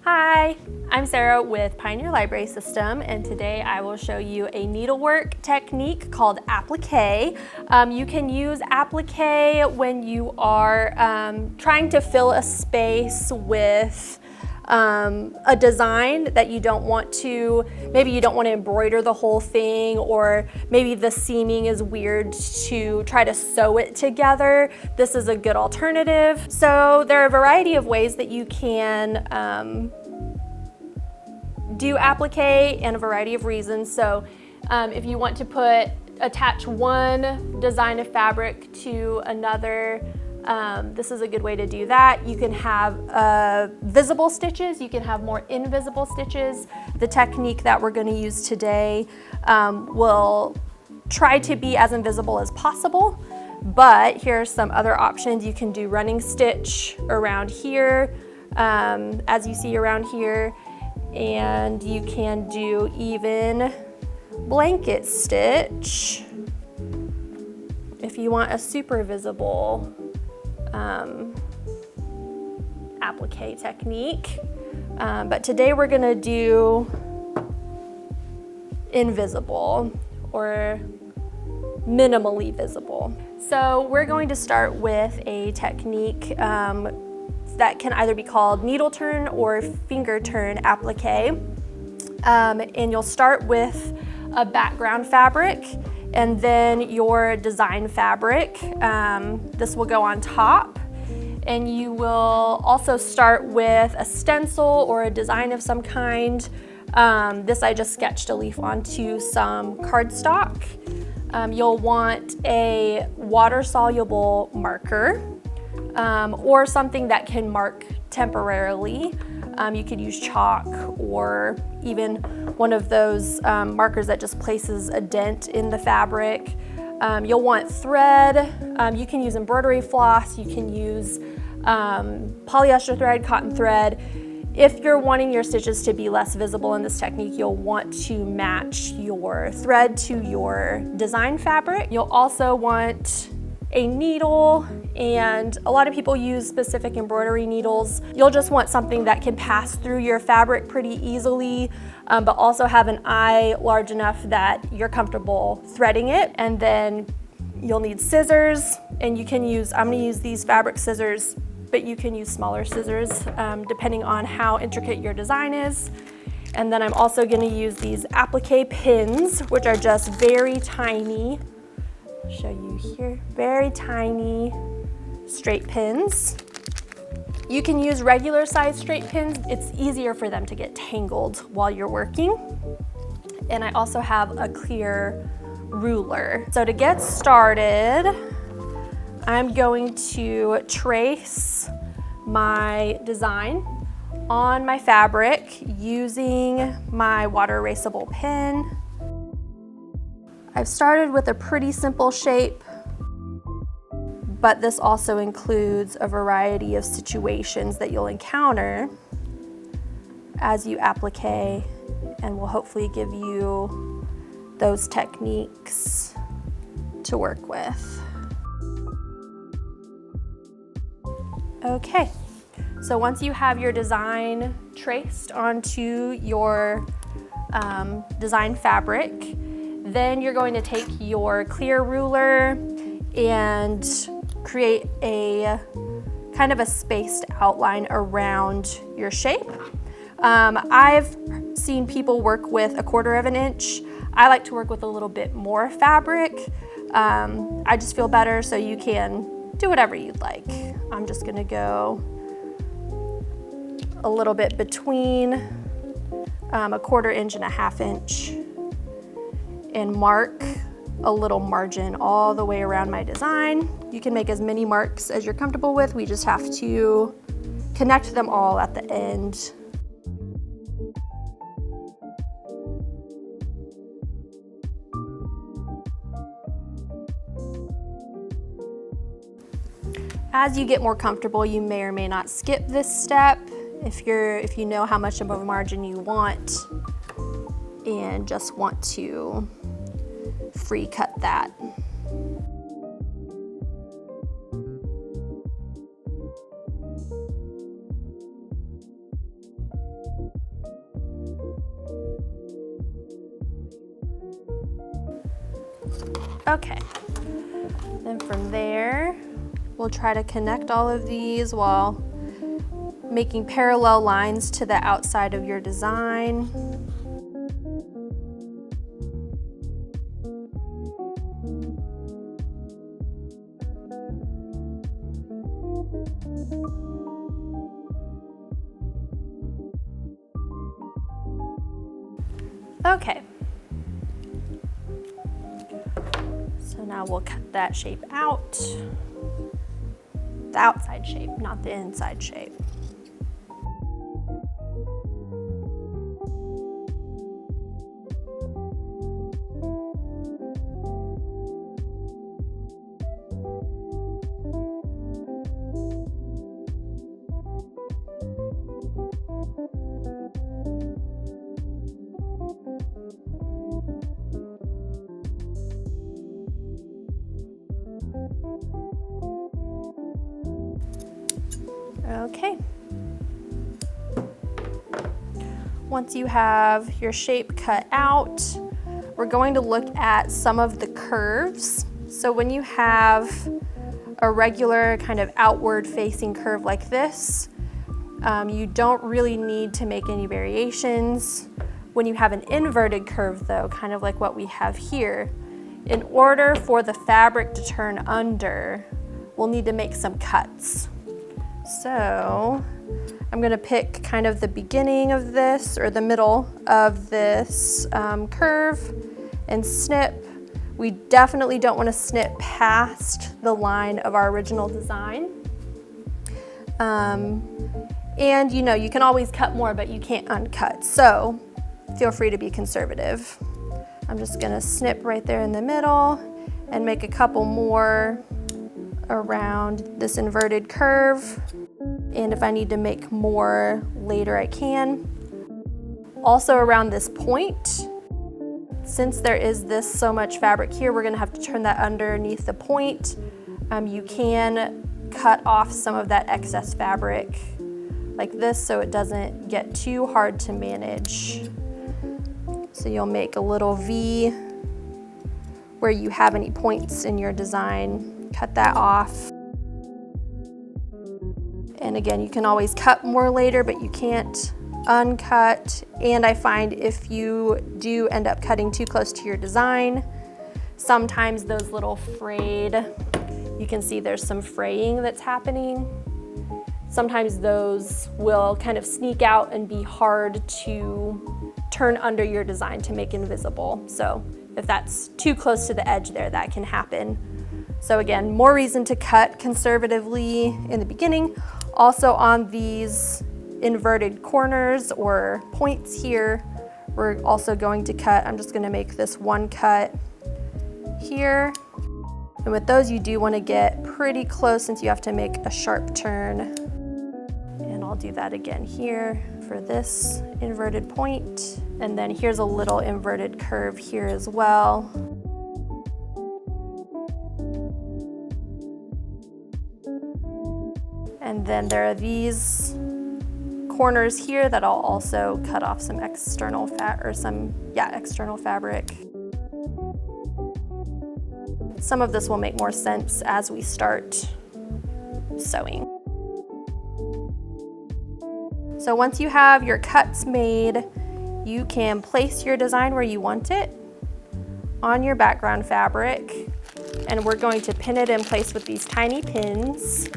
Hi, I'm Sarah with Pioneer Library System, and today I will show you a needlework technique called appliqué. You can use appliqué when you are trying to fill a space with a design that you don't want to, maybe you don't want to embroider the whole thing, or maybe the seaming is weird to try to sew it together. This is a good alternative. So there are a variety of ways that you can do appliqué and a variety of reasons. So if you want to attach one design of fabric to another, this is a good way to do that. You can have visible stitches, you can have more invisible stitches. The technique that we're going to use today will try to be as invisible as possible, but here are some other options. You can do running stitch around here, as you see around here, and you can do even blanket stitch if you want a super visible appliqué technique, but today we're going to do invisible or minimally visible. So we're going to start with a technique that can either be called needle turn or finger turn appliqué, and you'll start with a background fabric and then your design fabric. This will go on top, and you will also start with a stencil or a design of some kind. This I just sketched a leaf onto some cardstock. You'll want a water-soluble marker or something that can mark temporarily. You could use chalk or even one of those markers that just places a dent in the fabric. You'll want thread. You can use embroidery floss. You can use polyester thread, cotton thread. If you're wanting your stitches to be less visible in this technique, you'll want to match your thread to your design fabric. You'll also want a needle, and a lot of people use specific embroidery needles. You'll just want something that can pass through your fabric pretty easily, but also have an eye large enough that you're comfortable threading it. And then you'll need scissors, and you can use, I'm gonna use these fabric scissors, but you can use smaller scissors depending on how intricate your design is. And then I'm also gonna use these appliqué pins, which are just very tiny. I'll show you here, very tiny straight pins. You can use regular size straight pins. It's easier for them to get tangled while you're working. And I also have a clear ruler. So to get started, I'm going to trace my design on my fabric using my water erasable pen. I've started with a pretty simple shape, but this also includes a variety of situations that you'll encounter as you applique, and will hopefully give you those techniques to work with. Okay, so once you have your design traced onto your design fabric, then you're going to take your clear ruler and create a kind of a spaced outline around your shape. I've seen people work with 1/4 of an inch. I like to work with a little bit more fabric. I just feel better, so you can do whatever you'd like. I'm just gonna go a little bit between 1/4 inch and 1/2 inch and mark a little margin all the way around my design. You can make as many marks as you're comfortable with. We just have to connect them all at the end. As you get more comfortable, you may or may not skip this step if you know how much of a margin you want and just want to free cut that. Okay, then from there, we'll try to connect all of these while making parallel lines to the outside of your design. Okay. So now we'll cut that shape out. The outside shape, not the inside shape. Okay. Once you have your shape cut out, we're going to look at some of the curves. So when you have a regular kind of outward facing curve like this, you don't really need to make any variations. When you have an inverted curve though, kind of like what we have here, in order for the fabric to turn under, we'll need to make some cuts. So I'm gonna pick kind of the beginning of this or the middle of this curve and snip. We definitely don't want to snip past the line of our original design. And you know, you can always cut more, but you can't uncut. So feel free to be conservative. I'm just gonna snip right there in the middle and make a couple more around this inverted curve. And if I need to make more later, I can. Also around this point, since there is this so much fabric here, we're gonna have to turn that underneath the point. You can cut off some of that excess fabric like this so it doesn't get too hard to manage. So you'll make a little V where you have any points in your design, cut that off. And again, you can always cut more later, but you can't uncut. And I find if you do end up cutting too close to your design, sometimes those little frayed, you can see there's some fraying that's happening. Sometimes those will kind of sneak out and be hard to turn under your design to make invisible. So if that's too close to the edge there, that can happen. So again, more reason to cut conservatively in the beginning. Also on these inverted corners or points here, we're also going to cut. I'm just gonna make this one cut here. And with those, you do wanna get pretty close since you have to make a sharp turn. And I'll do that again here for this inverted point. And then here's a little inverted curve here as well. And then there are these corners here that I'll also cut off some external external fabric. Some of this will make more sense as we start sewing. So once you have your cuts made, you can place your design where you want it on your background fabric. And we're going to pin it in place with these tiny pins.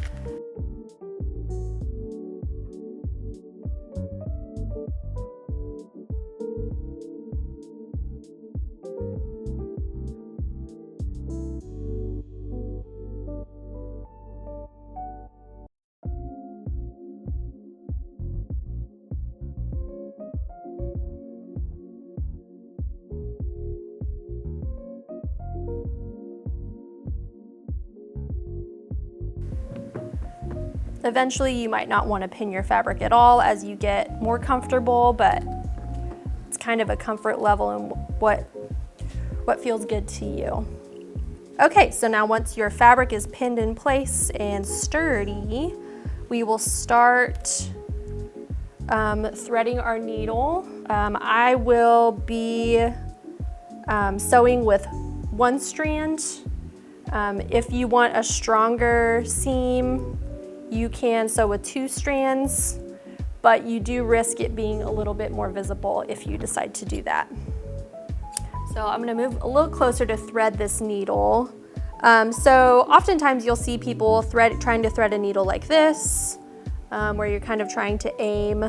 Eventually, you might not want to pin your fabric at all as you get more comfortable, but it's kind of a comfort level and what feels good to you. Okay, so now once your fabric is pinned in place and sturdy, we will start threading our needle. I will be sewing with one strand. If you want a stronger seam, you can sew with 2 strands, but you do risk it being a little bit more visible if you decide to do that. So I'm gonna move a little closer to thread this needle. So oftentimes you'll see people trying to thread a needle like this, where you're kind of trying to aim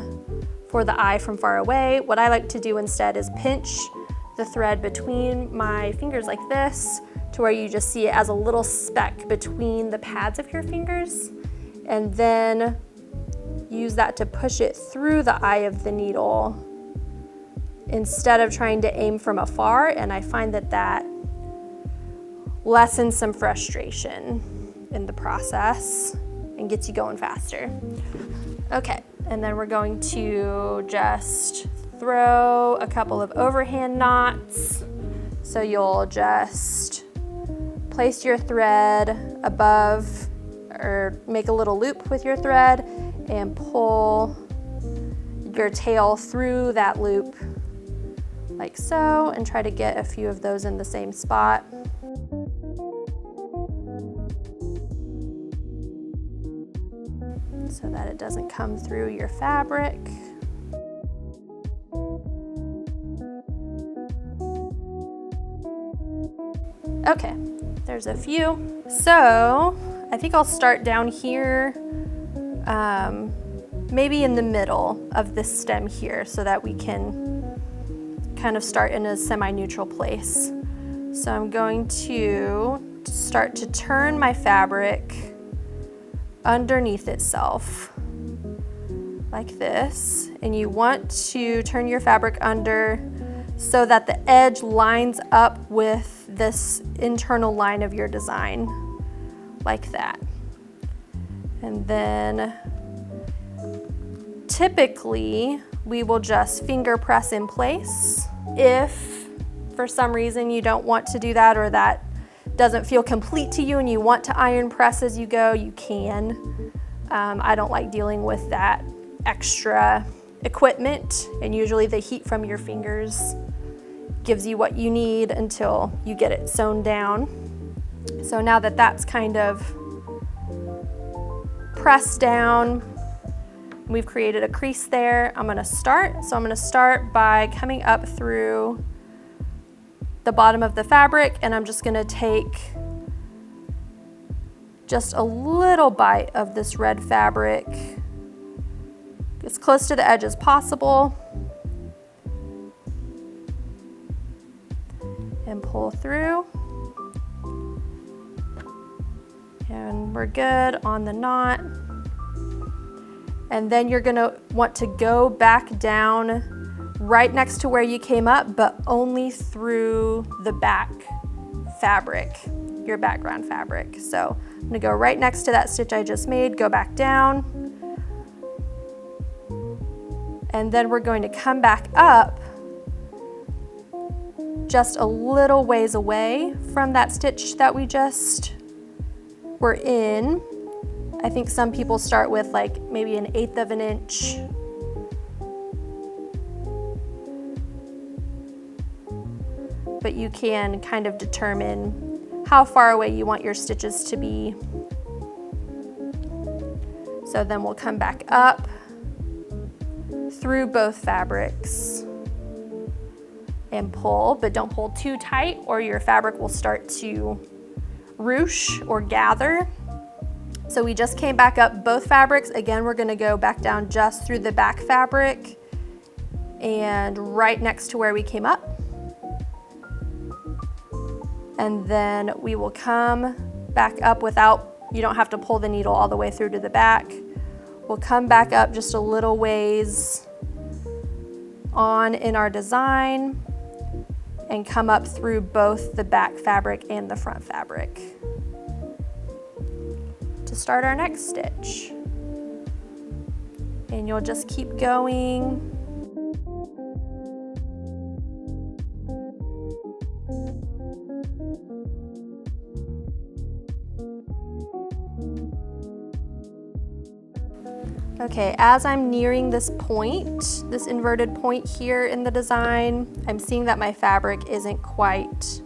for the eye from far away. What I like to do instead is pinch the thread between my fingers like this, to where you just see it as a little speck between the pads of your fingers, and then use that to push it through the eye of the needle instead of trying to aim from afar. And I find that that lessens some frustration in the process and gets you going faster. Okay, and then we're going to just throw a couple of overhand knots. So you'll just place your thread above, or make a little loop with your thread and pull your tail through that loop like so, and try to get a few of those in the same spot. So that it doesn't come through your fabric. Okay, there's a few. So I think I'll start down here, maybe in the middle of this stem here, so that we can kind of start in a semi-neutral place. So I'm going to start to turn my fabric underneath itself like this, and you want to turn your fabric under so that the edge lines up with this internal line of your design like that. And then typically we will just finger press in place. If for some reason you don't want to do that, or that doesn't feel complete to you and you want to iron press as you go, you can. I don't like dealing with that extra equipment, and usually the heat from your fingers gives you what you need until you get it sewn down. So now that that's kind of pressed down, we've created a crease there. I'm gonna start by coming up through the bottom of the fabric, and I'm just gonna take just a little bite of this red fabric as close to the edge as possible, and pull through. And we're good on the knot. And then you're gonna want to go back down right next to where you came up, but only through the back fabric, your background fabric. So I'm gonna go right next to that stitch I just made, go back down, and then we're going to come back up just a little ways away from that stitch that we just were in. I think some people start with like maybe 1/8 of an inch. But you can kind of determine how far away you want your stitches to be. So then we'll come back up through both fabrics and pull, but don't pull too tight or your fabric will start to ruche or gather. So we just came back up both fabrics. Again, we're gonna go back down just through the back fabric and right next to where we came up. And then we will come back up without, you don't have to pull the needle all the way through to the back. We'll come back up just a little ways on in our design and come up through both the back fabric and the front fabric to start our next stitch. And you'll just keep going. Okay, as I'm nearing this point, this inverted point here in the design, I'm seeing that my fabric isn't quite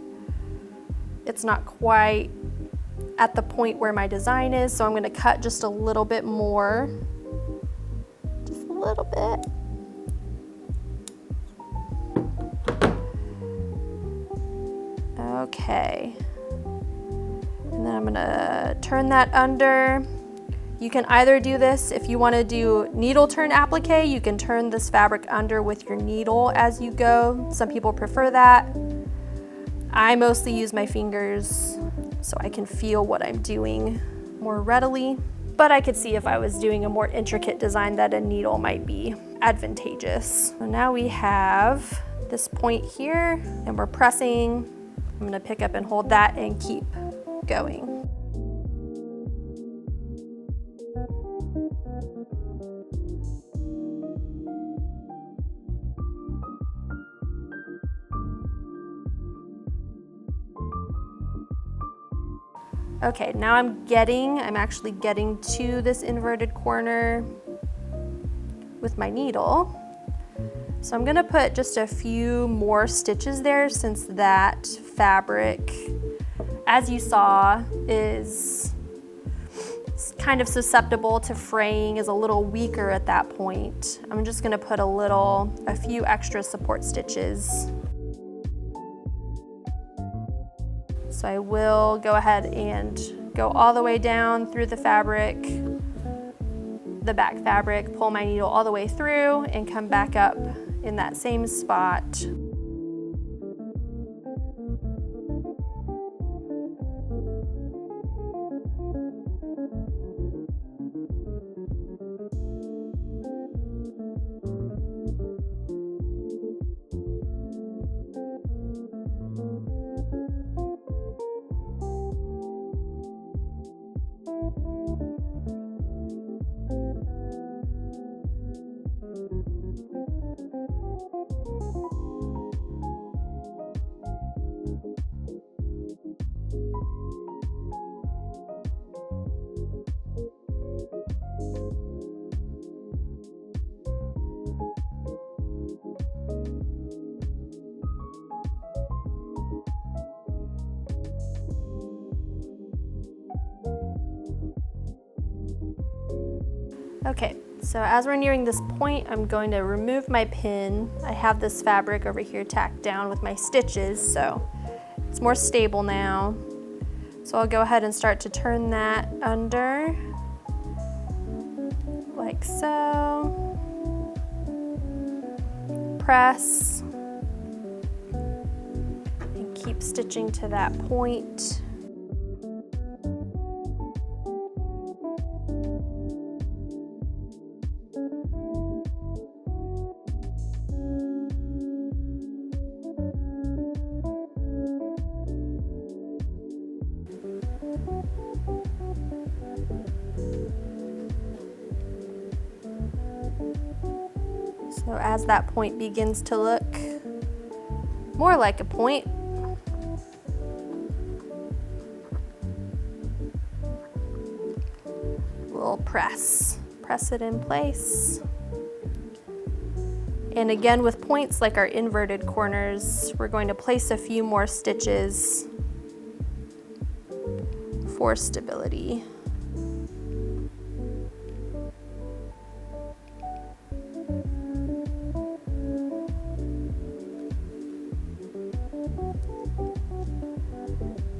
it's not quite at the point where my design is, so I'm going to cut just a little bit more. Just a little bit. Okay. And then I'm going to turn that under. You can either do this, if you want to do needle turn applique, you can turn this fabric under with your needle as you go. Some people prefer that. I mostly use my fingers so I can feel what I'm doing more readily. But I could see if I was doing a more intricate design that a needle might be advantageous. So now we have this point here and we're pressing. I'm going to pick up and hold that and keep going. Okay, now I'm actually getting to this inverted corner with my needle. So I'm gonna put just a few more stitches there since that fabric, as you saw, is kind of susceptible to fraying, is a little weaker at that point. I'm just gonna put a few extra support stitches. So I will go ahead and go all the way down through the fabric, the back fabric, pull my needle all the way through and come back up in that same spot. Okay, so as we're nearing this point, I'm going to remove my pin. I have this fabric over here tacked down with my stitches, so it's more stable now. So I'll go ahead and start to turn that under, like so. Press, and keep stitching to that point. So as that point begins to look more like a point, we'll press it in place. And again, with points like our inverted corners, we're going to place a few more stitches for stability.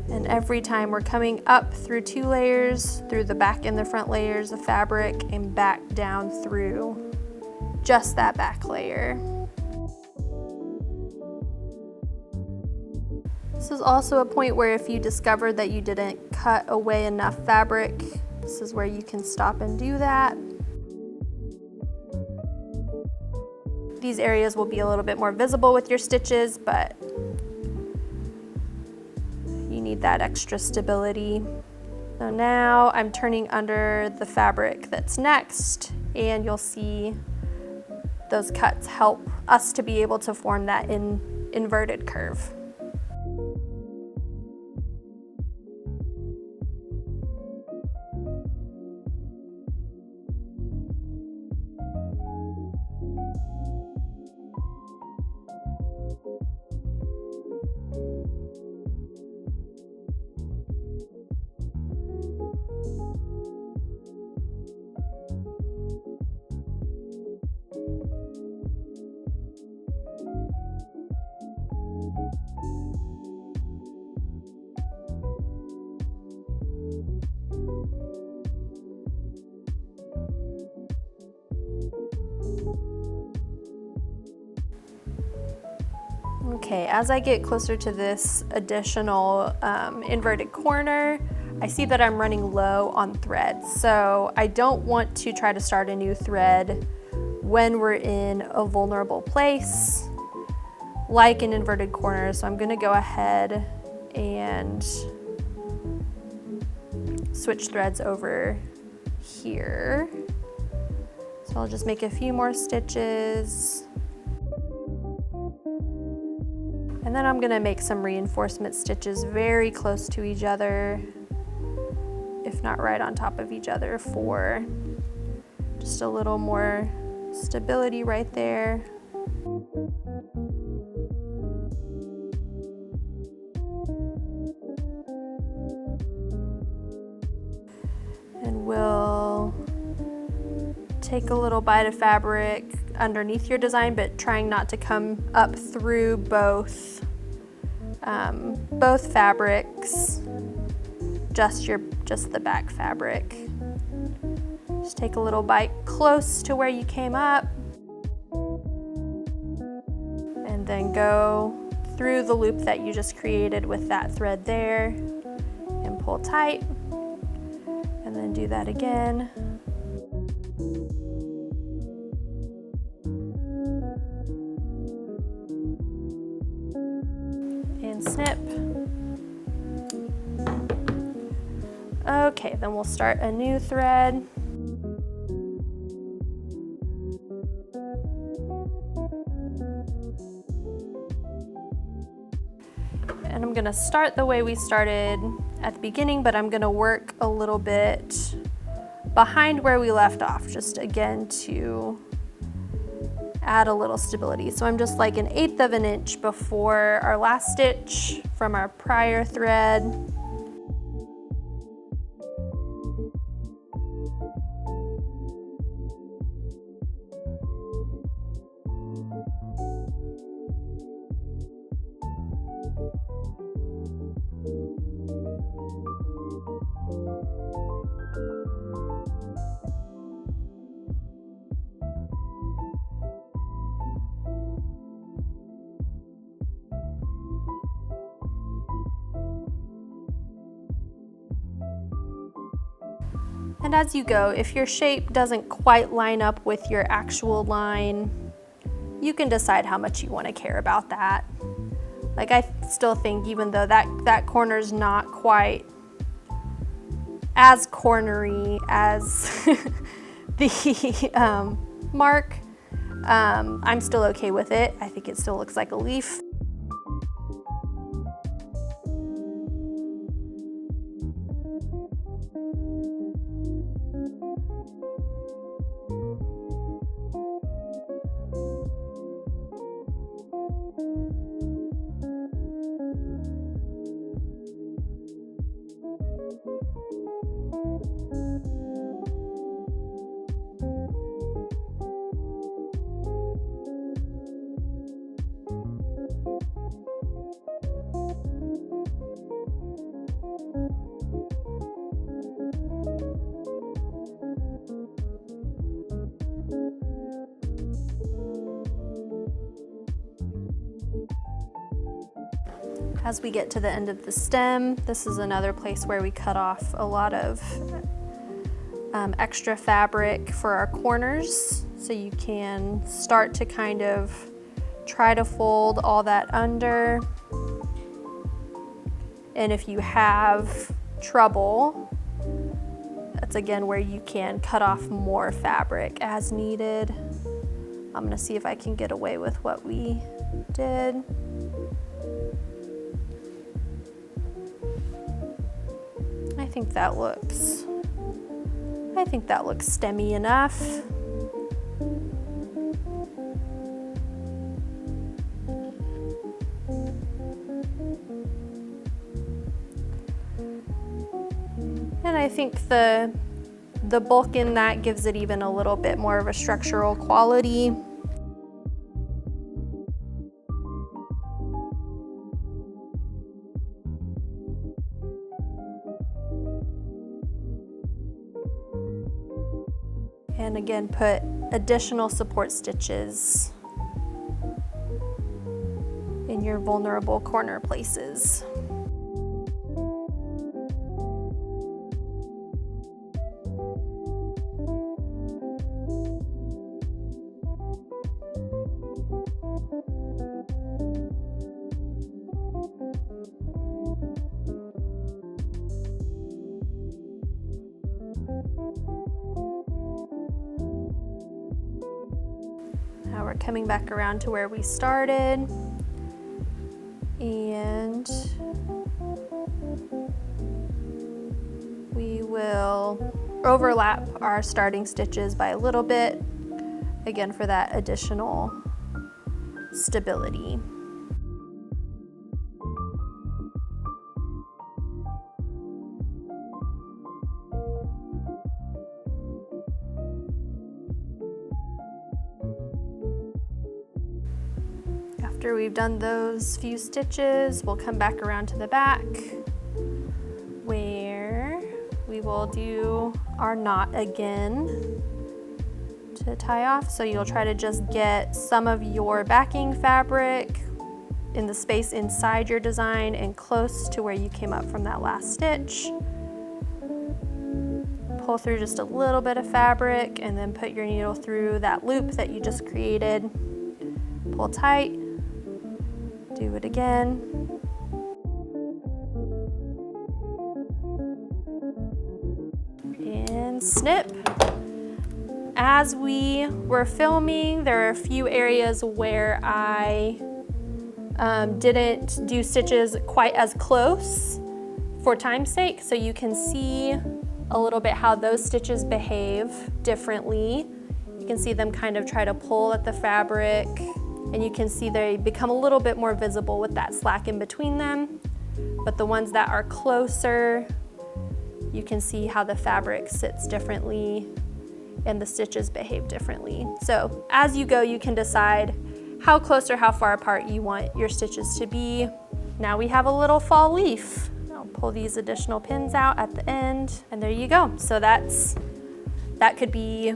And every time we're coming up through 2 layers, through the back and the front layers of fabric, and back down through just that back layer. This is also a point where if you discover that you didn't cut away enough fabric, this is where you can stop and do that. These areas will be a little bit more visible with your stitches, but you need that extra stability. So now I'm turning under the fabric that's next, and you'll see those cuts help us to be able to form that inverted curve. Okay, as I get closer to this additional inverted corner, I see that I'm running low on thread. So I don't want to try to start a new thread when we're in a vulnerable place, like an inverted corner. So I'm gonna go ahead and switch threads over here. So I'll just make a few more stitches. And then I'm gonna make some reinforcement stitches very close to each other, if not right on top of each other, for just a little more stability right there. And we'll take a little bite of fabric underneath your design, but trying not to come up through both fabrics, just the back fabric. Just take a little bite close to where you came up, and then go through the loop that you just created with that thread there and pull tight, and then do that again. And snip. Okay, then we'll start a new thread. And I'm gonna start the way we started at the beginning, but I'm gonna work a little bit behind where we left off, just again to add a little stability. So I'm just like 1/8 of an inch before our last stitch from our prior thread. And as you go, if your shape doesn't quite line up with your actual line, you can decide how much you want to care about that. Like, I still think, even though that corner's not quite as cornery as the mark, I'm still okay with it. I think it still looks like a leaf. As we get to the end of the stem, this is another place where we cut off a lot of extra fabric for our corners. So you can start to kind of try to fold all that under. And if you have trouble, that's again where you can cut off more fabric as needed. I'm gonna see if I can get away with what we did. I think that looks stemmy enough. And I think the bulk in that gives it even a little bit more of a structural quality. And again, put additional support stitches in in your vulnerable corner places. Now we're coming back around to where we started, and we will overlap our starting stitches by a little bit, again for that additional stability. After we've done those few stitches, we'll come back around to the back where we will do our knot again to tie off. So you'll try to just get some of your backing fabric in the space inside your design and close to where you came up from that last stitch. Pull through just a little bit of fabric and then put your needle through that loop that you just created. Pull tight. Do it again. And snip. As we were filming, there are a few areas where I didn't do stitches quite as close for time's sake, so you can see a little bit how those stitches behave differently. You can see them kind of try to pull at the fabric, and you can see they become a little bit more visible with that slack in between them. But the ones that are closer, you can see how the fabric sits differently and the stitches behave differently. So as you go, you can decide how close or how far apart you want your stitches to be. Now we have a little fall leaf. I'll pull these additional pins out at the end, and there you go. So that could be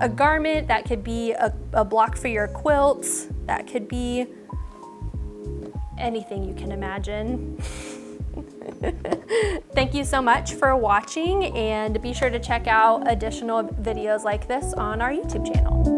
a garment, that could be a block for your quilt, that could be anything you can imagine. Thank you so much for watching, and be sure to check out additional videos like this on our YouTube channel.